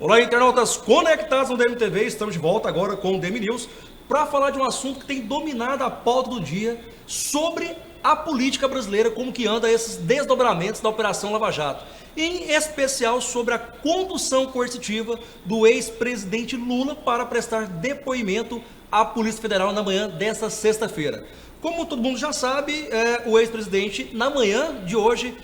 Olá, internautas conectados no DMTV, estamos de volta agora com o DM News para falar de um assunto que tem dominado a pauta do dia sobre a política brasileira, como que anda esses desdobramentos da Operação Lava Jato, em especial sobre a condução coercitiva do ex-presidente Lula para prestar depoimento à Polícia Federal na manhã desta sexta-feira. Como todo mundo já sabe, o ex-presidente, na manhã de hoje,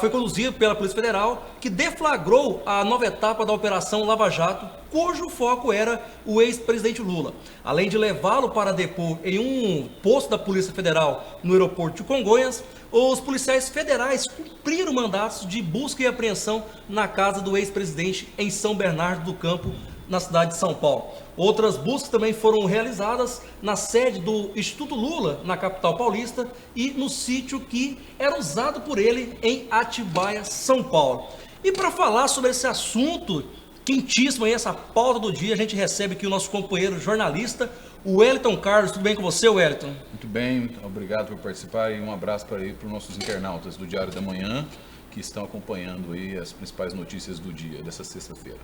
foi conduzido pela Polícia Federal, que deflagrou a nova etapa da Operação Lava Jato, cujo foco era o ex-presidente Lula. Além de levá-lo para depor em um posto da Polícia Federal no aeroporto de Congonhas, os policiais federais cumpriram mandatos de busca e apreensão na casa do ex-presidente em São Bernardo do Campo, na cidade de São Paulo. Outras buscas também foram realizadas na sede do Instituto Lula, na capital paulista, e no sítio que era usado por ele em Atibaia, São Paulo. E para falar sobre esse assunto quentíssimo aí, essa pauta do dia, a gente recebe aqui o nosso companheiro jornalista, o Wellington Carlos. Tudo bem com você, Wellington? Muito bem, obrigado por participar e um abraço para os nossos internautas do Diário da Manhã, que estão acompanhando aí as principais notícias do dia, dessa sexta-feira.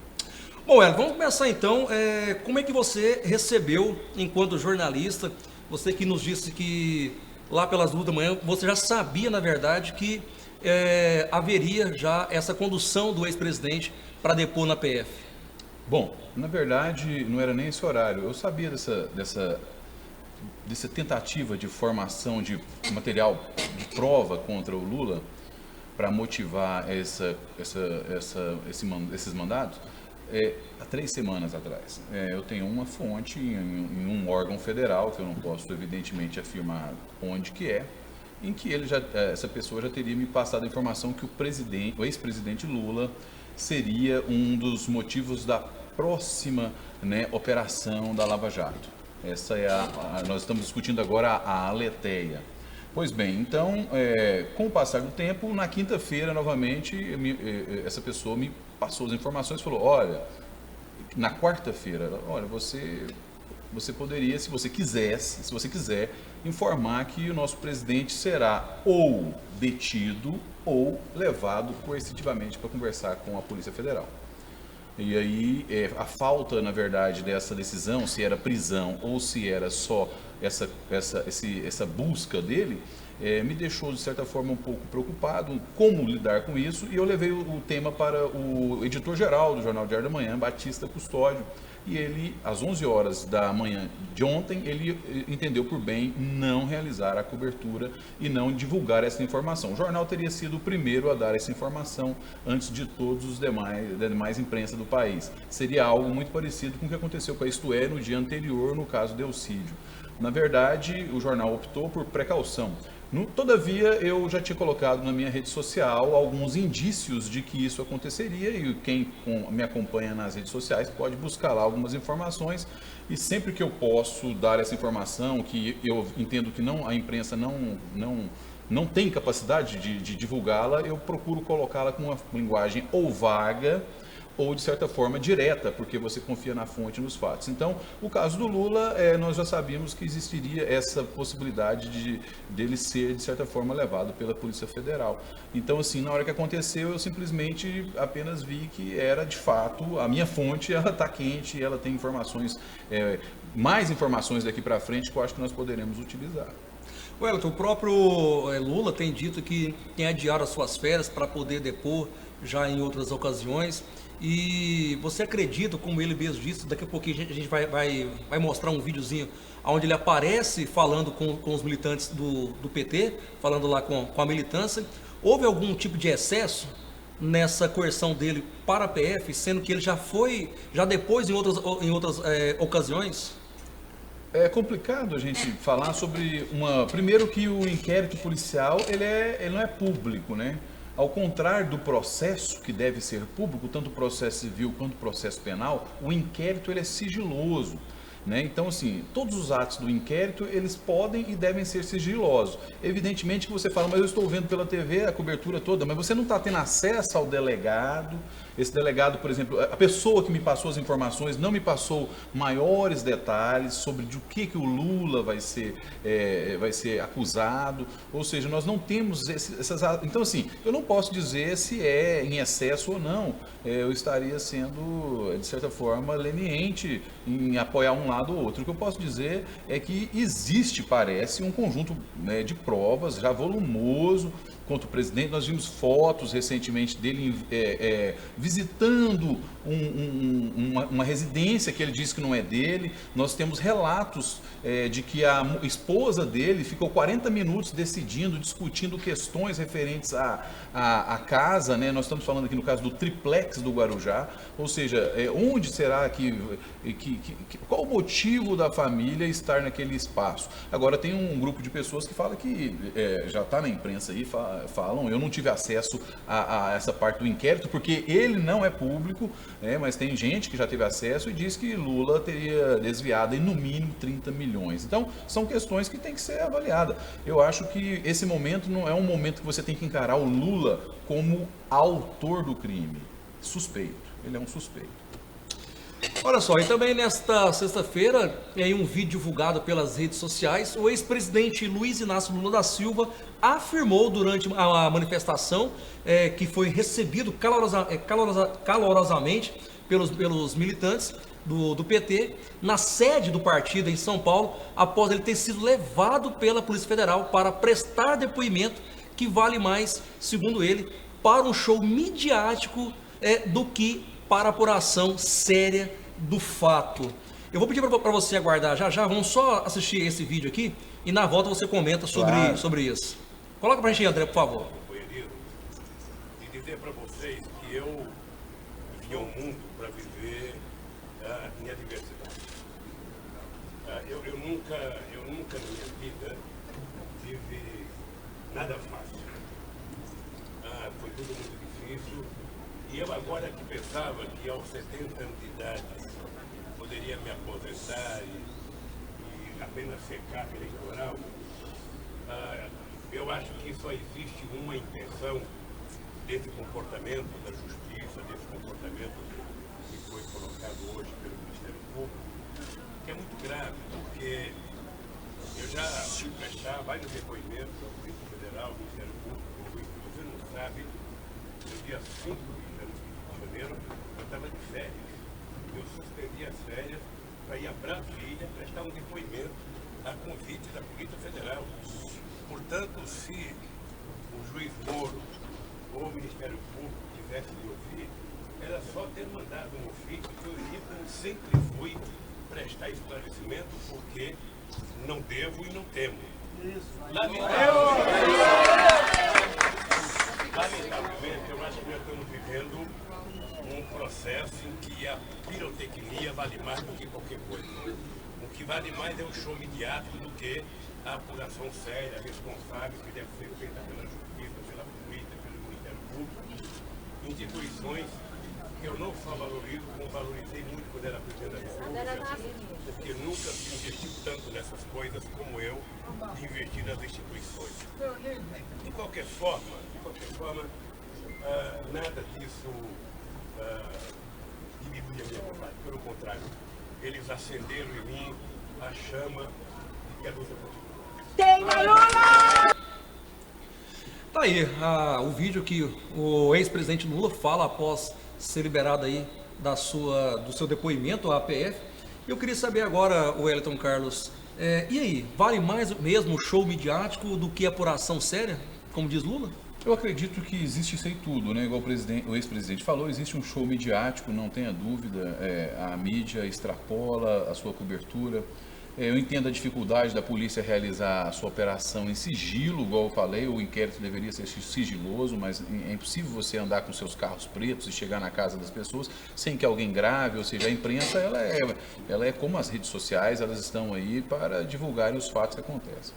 Bom, Wellington, vamos começar então. Como é que você recebeu, enquanto jornalista, você que nos disse que lá pelas 2 da manhã, você já sabia, na verdade, que haveria já essa condução do ex-presidente para depor na PF? Bom, na verdade, não era nem esse horário. Eu sabia dessa tentativa de formação de material de prova contra o Lula para motivar esses mandados há 3 semanas atrás. Eu tenho uma fonte em um órgão federal, que eu não posso evidentemente afirmar onde que é, em que essa pessoa já teria me passado a informação que o ex-presidente Lula seria um dos motivos da próxima, operação da Lava Jato. Essa é nós estamos discutindo agora a aletheia. Pois bem, então, com o passar do tempo, na quinta-feira, novamente, essa pessoa me passou as informações e falou, olha, na quarta-feira, olha, você poderia, se você quiser, informar que o nosso presidente será ou detido ou levado coercitivamente para conversar com a Polícia Federal. E aí, a falta, na verdade, dessa decisão, se era prisão ou se era só essa busca dele, me deixou, de certa forma, um pouco preocupado como lidar com isso, e eu levei o tema para o editor-geral do Jornal Diário da Manhã, Batista Custódio, e ele, às 11 horas da manhã de ontem, ele entendeu por bem não realizar a cobertura e não divulgar essa informação. O jornal teria sido o primeiro a dar essa informação antes de todos os demais imprensa do país. Seria algo muito parecido com o que aconteceu com a Isto É no dia anterior, no caso de Elcídio. Na verdade, o jornal optou por precaução. Todavia, eu já tinha colocado na minha rede social alguns indícios de que isso aconteceria, e quem me acompanha nas redes sociais pode buscar lá algumas informações, e sempre que eu posso dar essa informação, que eu entendo que a imprensa não tem capacidade de divulgá-la, eu procuro colocá-la com uma linguagem ou vaga, ou de certa forma direta, porque você confia na fonte, nos fatos. Então, o caso do Lula, nós já sabíamos que existiria essa possibilidade dele ser, de certa forma, levado pela Polícia Federal. Então, assim, na hora que aconteceu, eu simplesmente apenas vi que era, de fato, a minha fonte, ela está quente, ela tem informações, mais informações daqui para frente que eu acho que nós poderemos utilizar. Wellington, o próprio Lula tem dito que tem adiado as suas férias para poder depor já em outras ocasiões. E você acredita, como ele mesmo disse, daqui a pouquinho a gente vai mostrar um videozinho onde ele aparece falando com os militantes do PT, falando lá com a militância. Houve algum tipo de excesso nessa coerção dele para a PF, sendo que ele já depois em outras ocasiões? É complicado a gente falar sobre primeiro que o inquérito policial ele não é público, né? Ao contrário do processo, que deve ser público, tanto o processo civil quanto o processo penal, o inquérito ele é sigiloso, né? Então, assim, todos os atos do inquérito, eles podem e devem ser sigilosos. Evidentemente que você fala, mas eu estou vendo pela TV a cobertura toda, mas você não está tendo acesso ao delegado, Esse delegado, por exemplo, a pessoa que me passou as informações não me passou maiores detalhes sobre de o que o Lula vai ser acusado, ou seja, nós não temos essas... Então, assim, eu não posso dizer se é em excesso ou não. Eu estaria sendo, de certa forma, leniente em apoiar um lado ou outro. O que eu posso dizer é que existe, parece, um conjunto, né, de provas já volumoso contra o presidente. Nós vimos fotos recentemente dele visitando uma residência que ele disse que não é dele. Nós temos relatos de que a esposa dele ficou 40 minutos decidindo, discutindo questões referentes à casa, né? Nós estamos falando aqui no caso do triplex do Guarujá, ou seja, onde será qual o motivo da família estar naquele espaço? Agora tem um grupo de pessoas que fala que já está na imprensa aí, falam, eu não tive acesso a essa parte do inquérito, porque ele não é público, mas tem gente que já teve acesso e diz que Lula teria desviado em no mínimo 30 milhões. Então, são questões que têm que ser avaliadas. Eu acho que esse momento não é um momento que você tem que encarar o Lula como autor do crime. Suspeito. Ele é um suspeito. Olha só, e também nesta sexta-feira, em um vídeo divulgado pelas redes sociais, o ex-presidente Luiz Inácio Lula da Silva afirmou durante a manifestação que foi recebido calorosamente pelos militantes do PT na sede do partido em São Paulo, após ele ter sido levado pela Polícia Federal para prestar depoimento que vale mais, segundo ele, para um show midiático do que para apuração séria do fato. Eu vou pedir para você aguardar já, vamos só assistir esse vídeo aqui e na volta você comenta sobre isso. Coloca pra gente aí, André, por favor. E dizer para vocês que eu vim ao mundo para viver em adversidade. Eu nunca na minha vida tive nada fácil. Foi tudo muito difícil. E eu agora que pensava que aos 70 anos de idade poderia me aposentar e apenas ser carga eleitoral, eu acho que só existe uma intenção desse comportamento da justiça, desse comportamento que foi colocado hoje pelo Ministério Público, que é muito grave, porque eu já fui prestar vários depoimentos ao Polícia Federal, ao Ministério Público, e você não sabe, no dia 5 de janeiro, eu estava de férias. Eu suspendi as férias para ir a Brasília prestar um depoimento a convite da Polícia Federal. Portanto, se o juiz Moro ou o Ministério Público tivesse me ouvir, era só ter mandado um ofício que eu iria, como sempre fui, prestar esclarecimento, porque não devo e não temo. Lamentavelmente, eu acho que nós estamos vivendo um processo em que a pirotecnia vale mais do que qualquer coisa. O que vale mais é o show midiático do que a apuração séria, responsável, que deve ser feita pela Justiça, pela Polícia, pelo Ministério Público, instituições que eu não só valorizo, como valorizei muito quando era presidente da República, porque nunca se investiu tanto nessas coisas como eu investi nas instituições. De qualquer forma, nada disso diminui a minha vontade. Pelo contrário, eles acenderam em mim a chama de que a luta continua. Tá aí o vídeo que o ex-presidente Lula fala após ser liberado aí do seu depoimento à APF. Eu queria saber agora, o Wellington Carlos, e aí, vale mais mesmo o show midiático do que a apuração séria, como diz Lula? Eu acredito que existe isso aí tudo, né? Igual o ex-presidente falou, existe um show midiático, não tenha dúvida, a mídia extrapola a sua cobertura. Eu entendo a dificuldade da polícia realizar a sua operação em sigilo, igual eu falei, o inquérito deveria ser sigiloso, mas é impossível você andar com seus carros pretos e chegar na casa das pessoas sem que alguém grave, ou seja, a imprensa ela é como as redes sociais, elas estão aí para divulgarem os fatos que acontecem.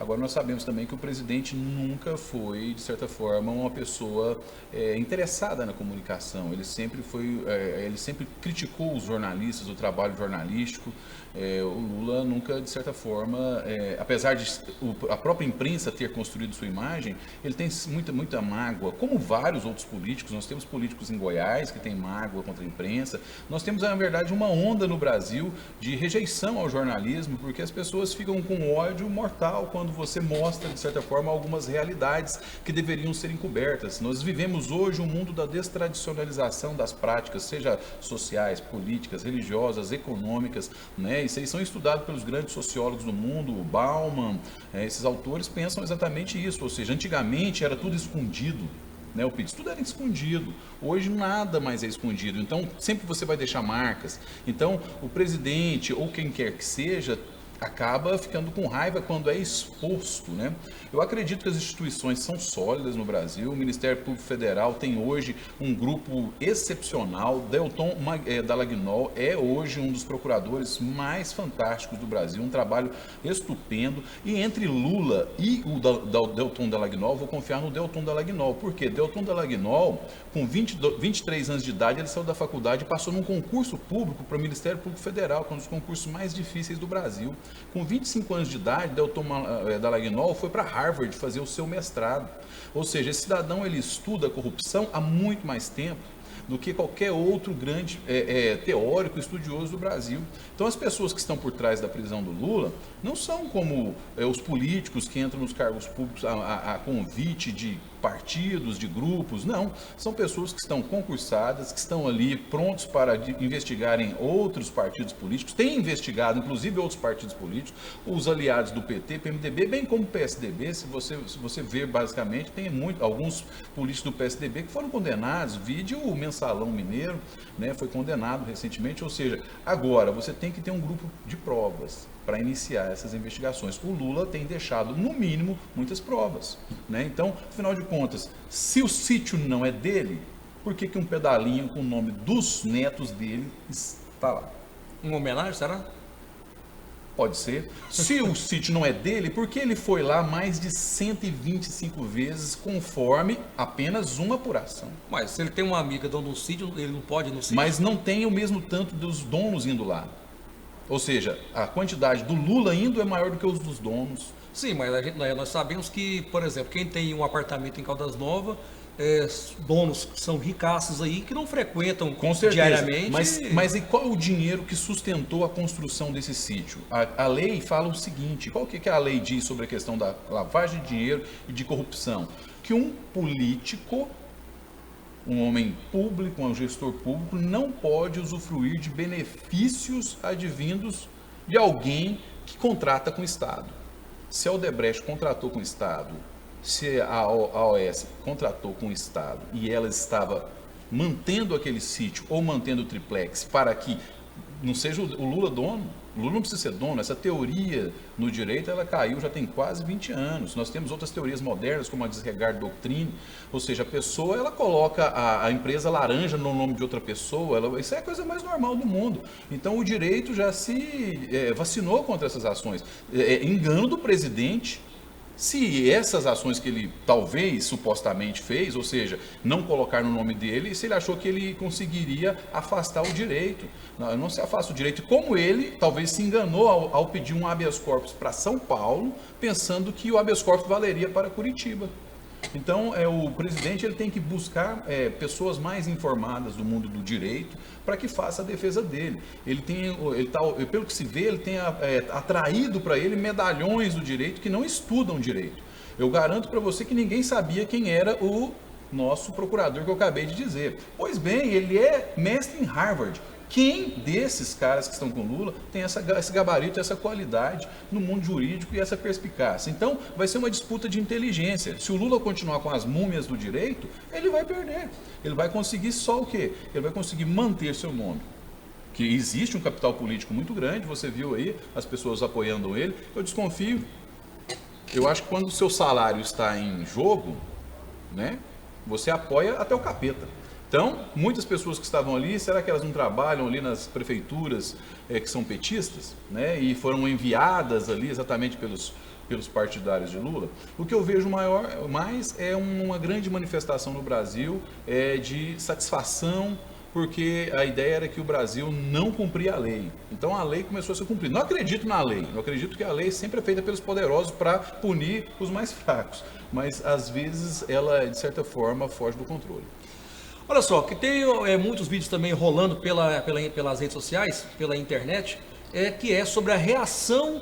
Agora, nós sabemos também que o presidente nunca foi, de certa forma, uma pessoa interessada na comunicação. Ele sempre criticou os jornalistas, o trabalho jornalístico. O Lula nunca, de certa forma, apesar de a própria imprensa ter construído sua imagem, ele tem muita mágoa, como vários outros políticos. Nós temos políticos em Goiás que têm mágoa contra a imprensa. Nós temos, na verdade, uma onda no Brasil de rejeição ao jornalismo, porque as pessoas ficam com ódio mortal quando você mostra, de certa forma, algumas realidades que deveriam ser encobertas. Nós vivemos hoje um mundo da destradicionalização das práticas, seja sociais, políticas, religiosas, econômicas, né? Isso aí são estudados pelos grandes sociólogos do mundo, o Bauman, esses autores pensam exatamente isso, ou seja, antigamente era tudo escondido. Né, o Pitts, tudo era escondido. Hoje nada mais é escondido. Então, sempre você vai deixar marcas. Então, o presidente ou quem quer que seja acaba ficando com raiva quando é exposto, né? Eu acredito que as instituições são sólidas no Brasil. O Ministério Público Federal tem hoje um grupo excepcional. Delton Dallagnol é hoje um dos procuradores mais fantásticos do Brasil, um trabalho estupendo. E entre Lula e o Delton Dallagnol, vou confiar no Delton Dallagnol. Por quê? Delton Dallagnol, com 23 anos de idade, ele saiu da faculdade e passou num concurso público para o Ministério Público Federal, que é um dos concursos mais difíceis do Brasil. Com 25 anos de idade, Delton Dallagnol foi para Harvard fazer o seu mestrado. Ou seja, esse cidadão ele estuda a corrupção há muito mais tempo do que qualquer outro grande teórico, estudioso do Brasil. Então, as pessoas que estão por trás da prisão do Lula não são como os políticos que entram nos cargos públicos a convite de partidos, de grupos, não. São pessoas que estão concursadas, que estão ali prontos para investigarem outros partidos políticos, têm investigado, inclusive, outros partidos políticos, os aliados do PT, PMDB, bem como o PSDB. Se você ver, basicamente, tem alguns políticos do PSDB que foram condenados, vide o Mensalão Mineiro, né, foi condenado recentemente. Ou seja, agora você tem que ter um grupo de provas para iniciar essas investigações. O Lula tem deixado, no mínimo, muitas provas, né? Então, afinal de contas, se o sítio não é dele, por que um pedalinho com o nome dos netos dele está lá? Uma homenagem, será? Pode ser. Se o sítio não é dele, por que ele foi lá mais de 125 vezes, conforme apenas uma apuração? Mas se ele tem uma amiga dono do sítio, ele não pode ir no sítio? Mas não tem o mesmo tanto dos donos indo lá. Ou seja, a quantidade do Lula indo é maior do que os dos donos. Sim, mas nós sabemos que, por exemplo, quem tem um apartamento em Caldas Novas, donos que são ricaços aí, que não frequentam com certeza diariamente. Mas e qual o dinheiro que sustentou a construção desse sítio? A lei fala o seguinte, qual que a lei diz sobre a questão da lavagem de dinheiro e de corrupção? Que um político, um homem público, um gestor público, não pode usufruir de benefícios advindos de alguém que contrata com o Estado. Se a Odebrecht contratou com o Estado, se a OAS contratou com o Estado e ela estava mantendo aquele sítio ou mantendo o triplex para que não seja o Lula dono, o Lula não precisa ser dono. Essa teoria no direito, ela caiu já tem quase 20 anos. Nós temos outras teorias modernas, como a disregard doctrine, ou seja, a pessoa, ela coloca a empresa laranja no nome de outra pessoa, isso é a coisa mais normal do mundo. Então, o direito já se vacinou contra essas ações. Engano do presidente. Se essas ações que ele talvez supostamente fez, ou seja, não colocar no nome dele, se ele achou que ele conseguiria afastar o direito. Não se afasta o direito. Como ele talvez se enganou ao pedir um habeas corpus para São Paulo, pensando que o habeas corpus valeria para Curitiba. Então, o presidente ele tem que buscar pessoas mais informadas do mundo do direito para que faça a defesa dele. Pelo que se vê, ele tem atraído para ele medalhões do direito que não estudam direito. Eu garanto para você que ninguém sabia quem era o nosso procurador que eu acabei de dizer. Pois bem, ele é mestre em Harvard. Quem desses caras que estão com Lula tem esse gabarito, essa qualidade no mundo jurídico e essa perspicácia? Então, vai ser uma disputa de inteligência. Se o Lula continuar com as múmias do direito, ele vai perder. Ele vai conseguir só o quê? Ele vai conseguir manter seu nome. Que existe um capital político muito grande, você viu aí as pessoas apoiando ele. Eu desconfio. Eu acho que quando o seu salário está em jogo, né, você apoia até o capeta. Então, muitas pessoas que estavam ali, será que elas não trabalham ali nas prefeituras que são petistas, né? E foram enviadas ali exatamente pelos partidários de Lula? O que eu vejo mais é uma grande manifestação no Brasil de satisfação, porque a ideia era que o Brasil não cumpria a lei. Então a lei começou a ser cumprida. Não acredito na lei, eu acredito que a lei sempre é feita pelos poderosos para punir os mais fracos, mas às vezes ela, de certa forma, foge do controle. Olha só, que tem muitos vídeos também rolando pelas redes sociais, pela internet, que é sobre a reação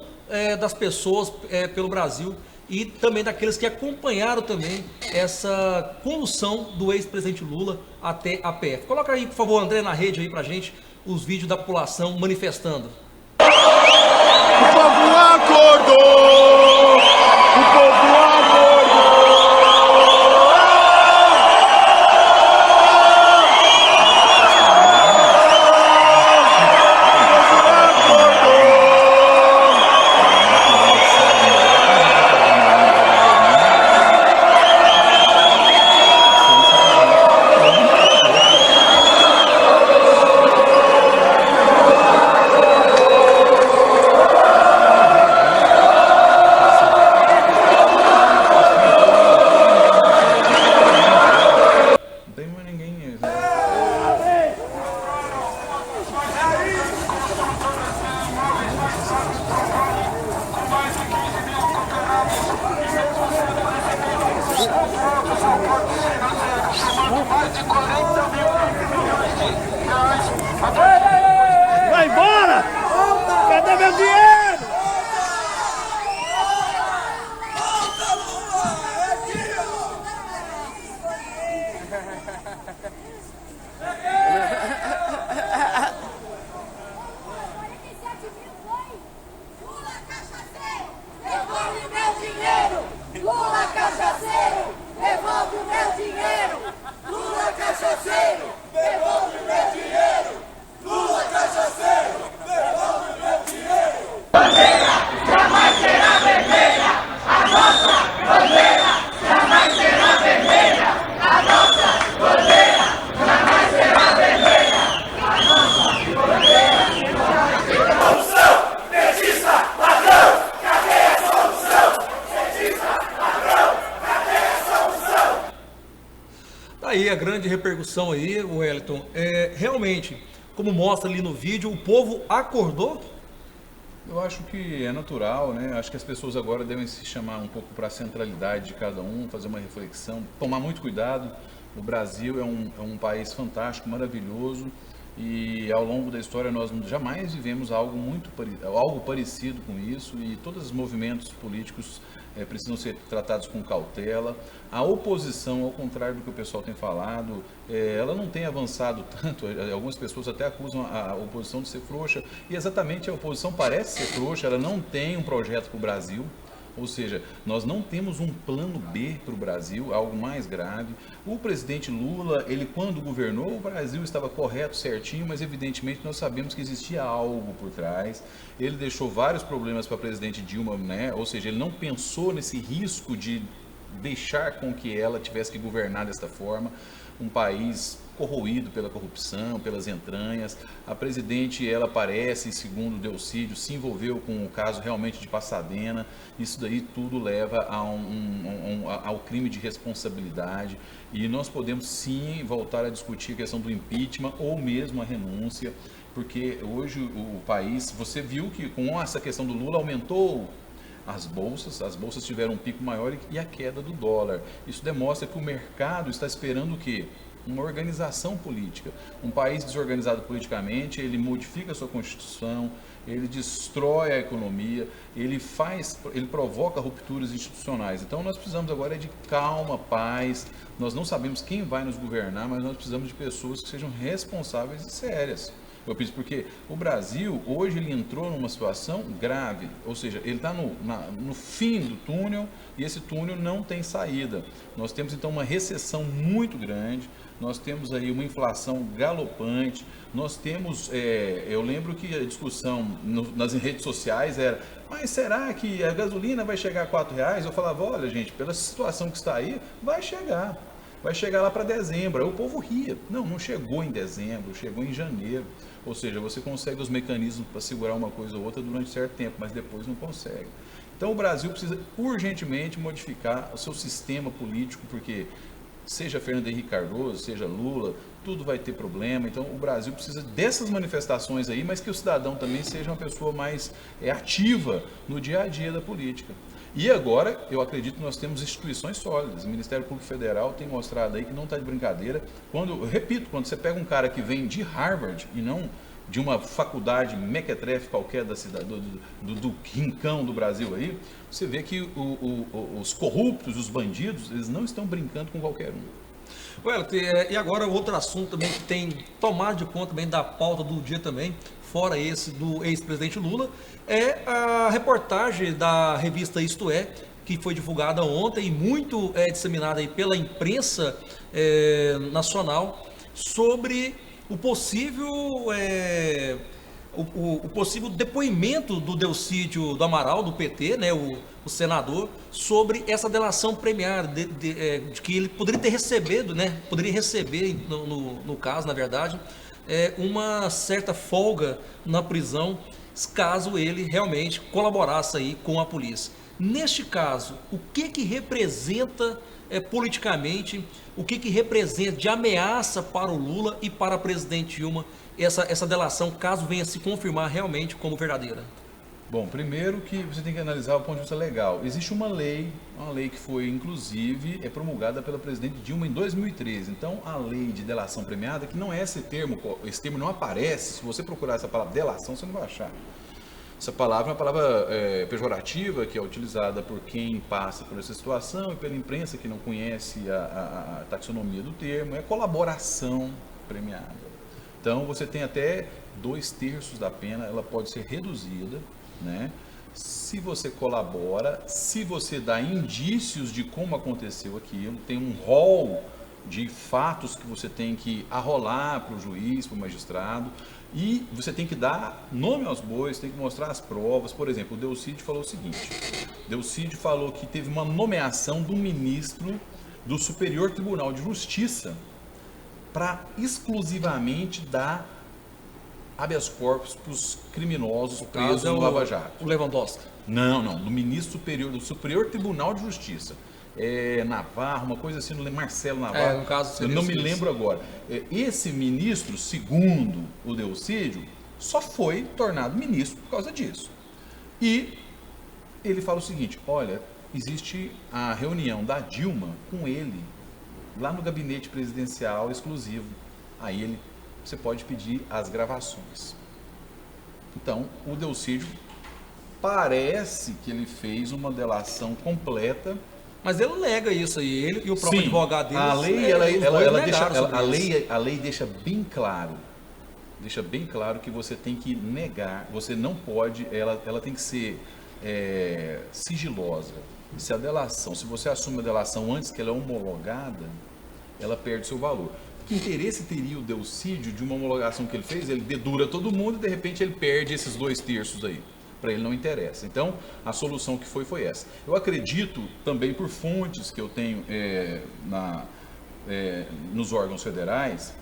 das pessoas pelo Brasil e também daqueles que acompanharam também essa condução do ex-presidente Lula até a PF. Coloca aí, por favor, André, na rede aí pra gente, os vídeos da população manifestando. O povo acordou! O povo acordou! Vai embora! Cadê meu dinheiro? Lula cachaceiro, devolve meu dinheiro! Lula cachaceiro, devolve meu dinheiro! Lula cachaceiro, devolve meu dinheiro! Lula cachaceiro, devolve meu dinheiro! Bandeira jamais será vermelha! A nossa bandeira jamais será vermelha! A nossa bandeira jamais será vermelha! A nossa bandeira jamais será vermelha! Solução! Petista! Ladrão! Cadê a solução? Petista! Ladrão! Cadê a solução? Tá aí a grande repercussão aí, Wellington. Realmente, como mostra ali no vídeo, o povo acordou. Eu acho que é natural, né? Acho que as pessoas agora devem se chamar um pouco para a centralidade de cada um, fazer uma reflexão, tomar muito cuidado. O Brasil é um país fantástico, maravilhoso, e ao longo da história nós jamais vivemos algo parecido com isso, e todos os movimentos políticos precisam ser tratados com cautela. A oposição, ao contrário do que o pessoal tem falado, ela não tem avançado tanto. Algumas pessoas até acusam a oposição de ser frouxa, e exatamente a oposição parece ser frouxa, ela não tem um projeto para o Brasil. Ou seja, nós não temos um plano B para o Brasil, algo mais grave. O presidente Lula, ele quando governou, o Brasil estava correto, certinho, mas evidentemente nós sabemos que existia algo por trás. Ele deixou vários problemas para a presidente Dilma, né? Ou seja, ele não pensou nesse risco de deixar com que ela tivesse que governar desta forma, um país corroído pela corrupção, pelas entranhas. A presidente, ela parece, segundo o Delcídio, se envolveu com o caso realmente de Passadena. Isso daí tudo leva ao crime de responsabilidade, e nós podemos sim voltar a discutir a questão do impeachment ou mesmo a renúncia, porque hoje o país, você viu que com essa questão do Lula aumentou as bolsas tiveram um pico maior e a queda do dólar. Isso demonstra que o mercado está esperando o quê? Uma organização política. Um país desorganizado politicamente, ele modifica a sua Constituição, ele destrói a economia, ele provoca rupturas institucionais. Então nós precisamos agora de calma, paz. Nós não sabemos quem vai nos governar, mas nós precisamos de pessoas que sejam responsáveis e sérias. Eu penso porque o Brasil, hoje, ele entrou numa situação grave, ou seja, ele está no fim do túnel e esse túnel não tem saída. Nós temos, então, uma recessão muito grande, nós temos aí uma inflação galopante, nós temos, eu lembro que a discussão nas redes sociais era, mas será que a gasolina vai chegar a R$4? Eu falava, olha, gente, pela situação que está aí, vai chegar. vai chegar lá para dezembro. Aí o povo ria. Não chegou em dezembro, chegou em janeiro. Ou seja, você consegue os mecanismos para segurar uma coisa ou outra durante certo tempo, mas depois não consegue. Então o Brasil precisa urgentemente modificar o seu sistema político, porque seja Fernando Henrique Cardoso, seja Lula, tudo vai ter problema. Então o Brasil precisa dessas manifestações aí, mas que o cidadão também seja uma pessoa mais ativa no dia a dia da política. E agora, eu acredito que nós temos instituições sólidas. O Ministério Público Federal tem mostrado aí que não está de brincadeira. Repito, quando você pega um cara que vem de Harvard e não de uma faculdade mequetrefe qualquer da cidade, do rincão do Brasil aí, você vê que os corruptos, os bandidos, eles não estão brincando com qualquer um. E agora outro assunto também que tem tomado de conta também da pauta do dia também, fora esse do ex-presidente Lula, é a reportagem da revista Isto É, que foi divulgada ontem e muito disseminada aí pela imprensa nacional, sobre o possível o possível depoimento do Delcídio do Amaral, do PT, né, o senador, sobre essa delação premiada, de que ele poderia ter recebido, né, poderia receber, no caso, na verdade, uma certa folga na prisão, caso ele realmente colaborasse aí com a polícia. Neste caso, o que representa politicamente, o que representa de ameaça para o Lula e para a presidente Dilma essa delação, caso venha se confirmar realmente como verdadeira? Bom, primeiro que você tem que analisar o ponto de vista legal. Existe uma lei que foi, inclusive, promulgada pela presidente Dilma em 2013. Então, a lei de delação premiada, que não é esse termo não aparece. Se você procurar essa palavra delação, você não vai achar. Essa palavra é uma palavra pejorativa, que é utilizada por quem passa por essa situação e pela imprensa que não conhece a taxonomia do termo. É colaboração premiada. Então, você tem até 2/3 da pena, ela pode ser reduzida, né? Se você colabora, se você dá indícios de como aconteceu aquilo, tem um rol de fatos que você tem que arrolar para o juiz, para o magistrado, e você tem que dar nome aos bois, tem que mostrar as provas. Por exemplo, o Delcídio falou o seguinte: Delcídio falou que teve uma nomeação do ministro do Superior Tribunal de Justiça para exclusivamente dar habeas corpus para os criminosos presos no Lava Jato. O Lewandowski? Não, do ministro do Superior Tribunal de Justiça. Navarro, uma coisa assim, Marcelo Navarro. No caso, eu não me lembro agora. Esse ministro, segundo o Delcídio, só foi tornado ministro por causa disso. E ele fala o seguinte: olha, existe a reunião da Dilma com ele lá no gabinete presidencial exclusivo. Aí você pode pedir as gravações. Então, o Delcídio parece que ele fez uma delação completa. Mas ele nega isso aí, ele e o próprio advogado dele. A lei deixa bem claro que você tem que negar, você não pode, ela tem que ser sigilosa. Se você assume a delação antes que ela é homologada, ela perde seu valor. Que interesse teria o Delcídio de uma homologação que ele fez? Ele dedura todo mundo e de repente ele perde esses 2/3 aí. Para ele não interessa. Então, a solução que foi essa. Eu acredito também, por fontes que eu tenho nos órgãos federais,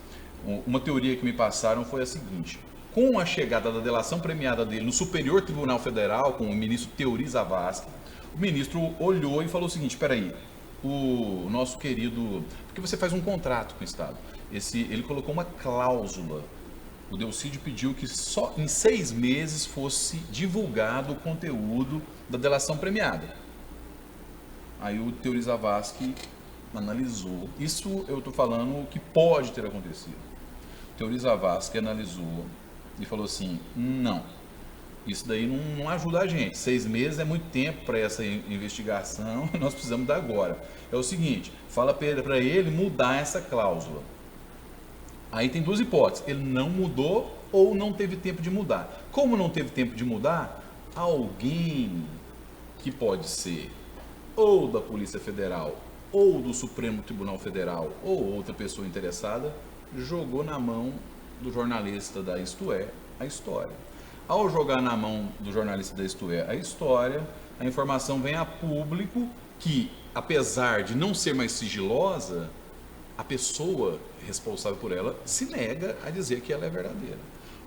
uma teoria que me passaram foi a seguinte: com a chegada da delação premiada dele no Superior Tribunal Federal, com o ministro Teori Zavascki, o ministro olhou e falou o seguinte: espera aí, o nosso querido... Porque você faz um contrato com o Estado. Ele colocou uma cláusula. O Delcídio pediu que só em 6 meses fosse divulgado o conteúdo da delação premiada. Aí o Teori Zavascki analisou. Isso eu estou falando que pode ter acontecido. O Teori Zavascki analisou e falou assim: não, isso daí não ajuda a gente. 6 meses é muito tempo para essa investigação, nós precisamos dar agora. É o seguinte, fala para ele mudar essa cláusula. Aí tem 2 hipóteses: ele não mudou ou não teve tempo de mudar. Como não teve tempo de mudar, alguém que pode ser ou da Polícia Federal ou do Supremo Tribunal Federal ou outra pessoa interessada jogou na mão do jornalista da Isto É a história. Ao jogar na mão do jornalista da Isto É a história, a informação vem a público que, apesar de não ser mais sigilosa, a pessoa responsável por ela se nega a dizer que ela é verdadeira.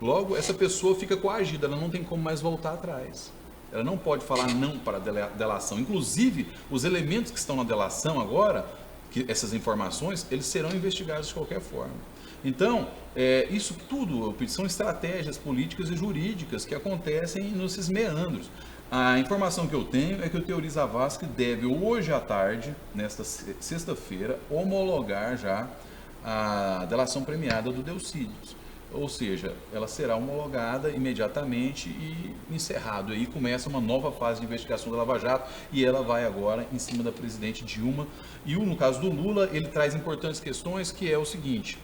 Logo, essa pessoa fica coagida, ela não tem como mais voltar atrás. Ela não pode falar não para a delação. Inclusive, os elementos que estão na delação agora, essas informações, eles serão investigados de qualquer forma. Então, isso tudo são estratégias políticas e jurídicas que acontecem nesses meandros. A informação que eu tenho é que o Teori Zavascki deve, hoje à tarde, nesta sexta-feira, homologar já a delação premiada do Delcídios. Ou seja, ela será homologada imediatamente e encerrado. Aí começa uma nova fase de investigação da Lava Jato e ela vai agora em cima da presidente Dilma. E no caso do Lula, ele traz importantes questões, que é o seguinte,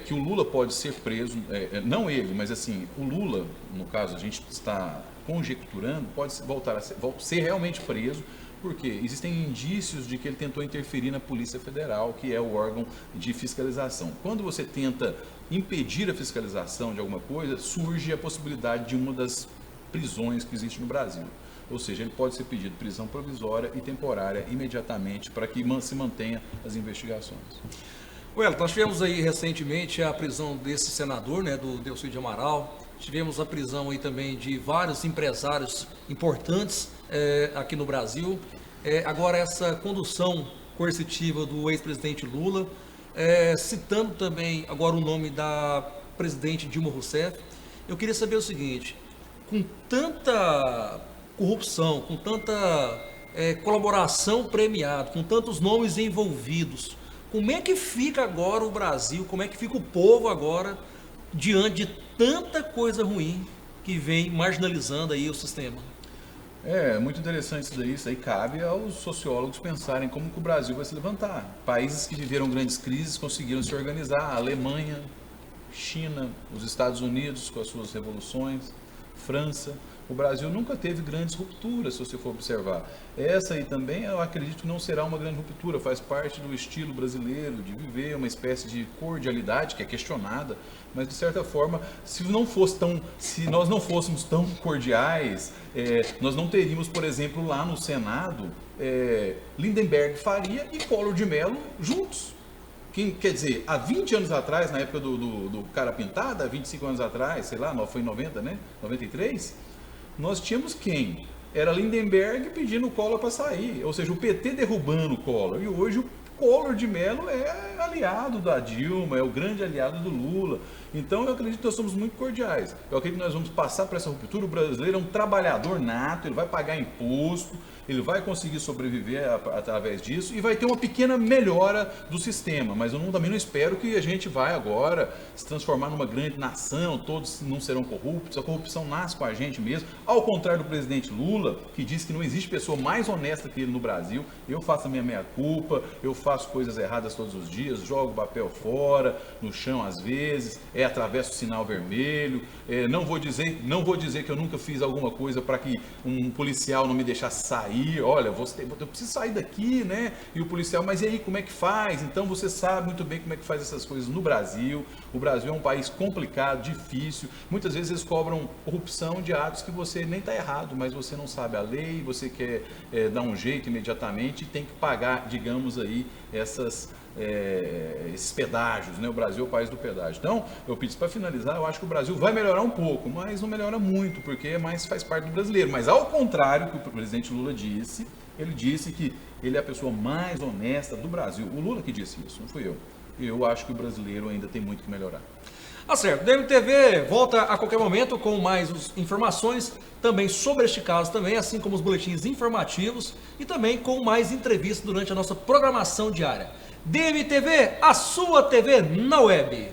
que o Lula pode ser preso, não ele, mas assim, o Lula, no caso, a gente está conjecturando, pode voltar a ser realmente preso, porque existem indícios de que ele tentou interferir na Polícia Federal, que é o órgão de fiscalização. Quando você tenta impedir a fiscalização de alguma coisa, surge a possibilidade de uma das prisões que existe no Brasil. Ou seja, ele pode ser pedido prisão provisória e temporária imediatamente para que se mantenha as investigações. Wellington, nós tivemos aí recentemente a prisão desse senador, né, do Delcídio Amaral. Tivemos a prisão aí também de vários empresários importantes aqui no Brasil. Agora essa condução coercitiva do ex-presidente Lula, citando também agora o nome da presidente Dilma Rousseff. Eu queria saber o seguinte, com tanta corrupção, com tanta colaboração premiada, com tantos nomes envolvidos, como é que fica agora o Brasil, como é que fica o povo agora diante de tanta coisa ruim que vem marginalizando aí o sistema? É muito interessante isso aí cabe aos sociólogos pensarem como que o Brasil vai se levantar. Países que viveram grandes crises conseguiram se organizar, a Alemanha, China, os Estados Unidos com as suas revoluções, França. O Brasil nunca teve grandes rupturas, se você for observar. Essa aí também, eu acredito que não será uma grande ruptura, faz parte do estilo brasileiro de viver uma espécie de cordialidade que é questionada, mas de certa forma, se nós não fôssemos tão cordiais, nós não teríamos, por exemplo, lá no Senado, Lindenberg Faria e Collor de Mello juntos. Quer dizer, há 20 anos atrás, na época do Cara Pintada, há 25 anos atrás, sei lá, foi em 90, né? 93, nós tínhamos quem? Era Lindenberg pedindo o Collor para sair, ou seja, o PT derrubando o Collor. E hoje o Collor de Mello é aliado da Dilma, é o grande aliado do Lula. Então eu acredito que nós somos muito cordiais. Eu acredito que nós vamos passar por essa ruptura. O brasileiro é um trabalhador nato, ele vai pagar imposto, ele vai conseguir sobreviver através disso e vai ter uma pequena melhora do sistema. Mas eu também não espero que a gente vai agora se transformar numa grande nação, todos não serão corruptos, a corrupção nasce com a gente mesmo. Ao contrário do presidente Lula, que diz que não existe pessoa mais honesta que ele no Brasil, eu faço a minha meia-culpa, eu faço coisas erradas todos os dias, jogo papel fora, no chão às vezes, atravesso o sinal vermelho, não vou dizer que eu nunca fiz alguma coisa para que um policial não me deixasse sair, olha, eu preciso sair daqui, né? E o policial, mas e aí, como é que faz? Então você sabe muito bem como é que faz essas coisas no Brasil. O Brasil é um país complicado, difícil, muitas vezes eles cobram corrupção de atos que você nem está errado, mas você não sabe a lei, você quer dar um jeito imediatamente e tem que pagar, digamos aí, esses pedágios, né? O Brasil é o país do pedágio. Então, eu pedi para finalizar, eu acho que o Brasil vai melhorar um pouco, mas não melhora muito, porque faz parte do brasileiro. Mas ao contrário do que o presidente Lula disse, ele disse que ele é a pessoa mais honesta do Brasil. O Lula que disse isso, não fui eu. Eu acho que o brasileiro ainda tem muito que melhorar. Tá certo, o DMTV volta a qualquer momento com mais informações também sobre este caso também, assim como os boletins informativos e também com mais entrevistas durante a nossa programação diária. DMTV, a sua TV na web.